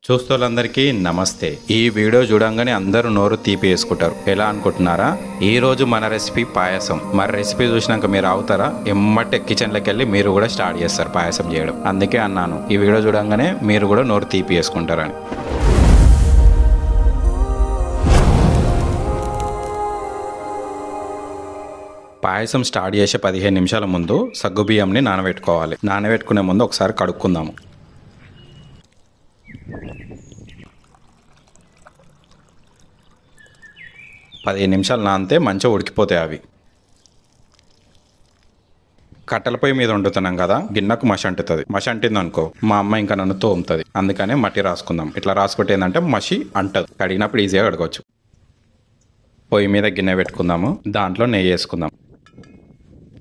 చూస్తోళ్ళందరికీ నమస్తే. ఈ వీడియో చూడంగానే అందరూ నోరు తీపి వేసుకుంటారు. ఎలా అనుకుంటున్నారా? ఈ రోజు మన రెసిపీ పాయసం. మరి రెసిపీ చూసినాక మీరు అవుతారా? ఎమ్మటే కిచెన్లోకి వెళ్ళి మీరు కూడా స్టార్ట్ చేస్తారు పాయసం చేయడం. అందుకే అన్నాను ఈ వీడియో చూడంగానే మీరు కూడా నోరు తీపి వేసుకుంటారని. పాయసం స్టార్ట్ చేసే 15 నిమిషాల ముందు సగ్గుబియ్యంని నానబెట్టుకోవాలి. నానబెట్టుకునే ముందు ఒకసారి కడుక్కుందాము. పదిహేను నిమిషాలు నానితే మంచిగా ఉడికిపోతాయి అవి. కట్టెల పొయ్యి మీద వండుతున్నాం కదా, గిన్నెకు మసి అంటుతుంది. మసి అంటింది అనుకో మా అమ్మ ఇంకా నన్ను తోముతుంది. అందుకనే మట్టి రాసుకుందాం. ఇట్లా రాసుకుంటే ఏంటంటే మసి అంటదు. కడిగినప్పుడు ఈజీగా కడగవచ్చు. పొయ్యి మీద గిన్నె పెట్టుకుందాము. దాంట్లో నెయ్యి వేసుకుందాం.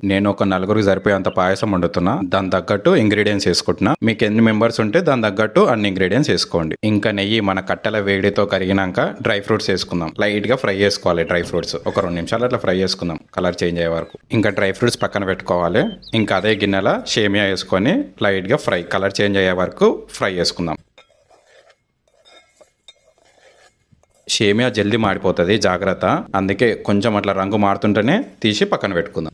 నేను ఒక నలుగురికి సరిపోయేంత పాయసం వండుతున్నా. దాని తగ్గట్టు ఇంగ్రీడియంట్స్ వేసుకుంటున్నా. మీకు ఎన్ని మెంబర్స్ ఉంటే దాని తగ్గట్టు అన్ని ఇంగ్రీడియంట్స్ వేసుకోండి. ఇంకా నెయ్యి మన కట్టెల వేడితో కరిగినాక డ్రై ఫ్రూట్స్ వేసుకుందాం. లైట్ గా ఫ్రై చేసుకోవాలి డ్రై ఫ్రూట్స్. ఒక 2 నిమిషాలు అట్లా ఫ్రై చేసుకుందాం, కలర్ చేంజ్ అయ్యే వరకు. ఇంకా డ్రై ఫ్రూట్స్ పక్కన పెట్టుకోవాలి. ఇంకా అదే గిన్నెల సేమియా వేసుకొని లైట్ గా ఫ్రై, కలర్ చేంజ్ అయ్యే వరకు ఫ్రై చేసుకుందాం. సేమియా జల్దీ మాడిపోతుంది, జాగ్రత్త. అందుకే కొంచెం అట్లా రంగు మారుతుంటేనే తీసి పక్కన పెట్టుకుందాం.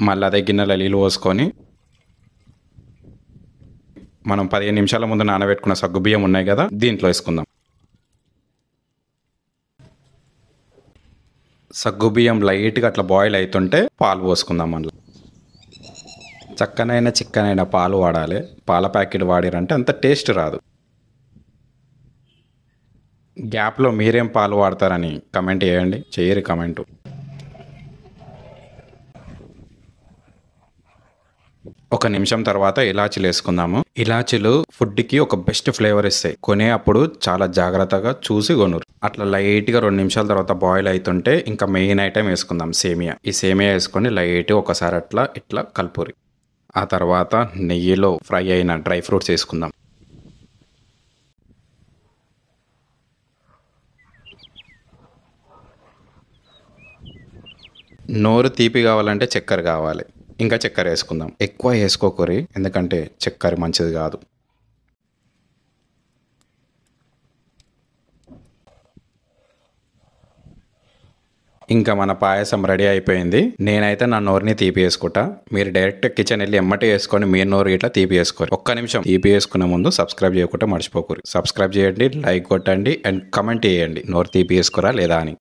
మళ్ళీ అదే గిన్నెలో నీళ్ళు పోసుకొని మనం 15 నిమిషాల ముందు నానబెట్టుకున్న సగ్గుబియ్యం ఉన్నాయి కదా, దీంట్లో వేసుకుందాం. సగ్గుబియ్యం లైట్గా అట్లా బాయిల్ అవుతుంటే పాలు పోసుకుందాం. మళ్ళీ చక్కనైన చిక్కనైన పాలు వాడాలి. పాల ప్యాకెట్ వాడిరంటే అంత టేస్ట్ రాదు. గ్యాప్లో మీరేం పాలు వాడతారని కమెంట్ చేయండి. చేయరు కమెంటు. ఒక నిమిషం తర్వాత ఇలాచీలు వేసుకుందాము. ఇలాచీలు ఫుడ్కి ఒక బెస్ట్ ఫ్లేవర్ ఇస్తాయి. కొనే అప్పుడు చాలా జాగ్రత్తగా చూసి కొనురు. అట్లా లైట్గా 2 నిమిషాల తర్వాత బాయిల్ అవుతుంటే ఇంకా మెయిన్ ఐటెం వేసుకుందాం, సేమియా. ఈ సేమియా వేసుకొని లైట్ ఒకసారి అట్లా ఇట్లా కలుపురి. ఆ తర్వాత నెయ్యిలో ఫ్రై అయిన డ్రై ఫ్రూట్స్ వేసుకుందాం. నోరు తీపి కావాలంటే చక్కెర కావాలి. ఇంకా చక్కెర వేసుకుందాం. ఎక్కువ వేసుకోకూరి, ఎందుకంటే చక్కెర మంచిది కాదు. ఇంకా మన పాయసం రెడీ అయిపోయింది. నేనైతే నా నోరుని తీపి వేసుకుంటా. మీరు డైరెక్ట్ కిచెన్ వెళ్ళి ఎమ్మటి వేసుకొని మీ నోరు ఇట్లా తీపి వేసుకోరు. ఒక్క నిమిషం తీపి వేసుకునే ముందు సబ్స్క్రైబ్ చేయకుండా మర్చిపోకూరి. సబ్స్క్రైబ్ చేయండి, లైక్ కొట్టండి అండ్ కమెంట్ చేయండి నోరు తీపి వేసుకోరా లేదా అని.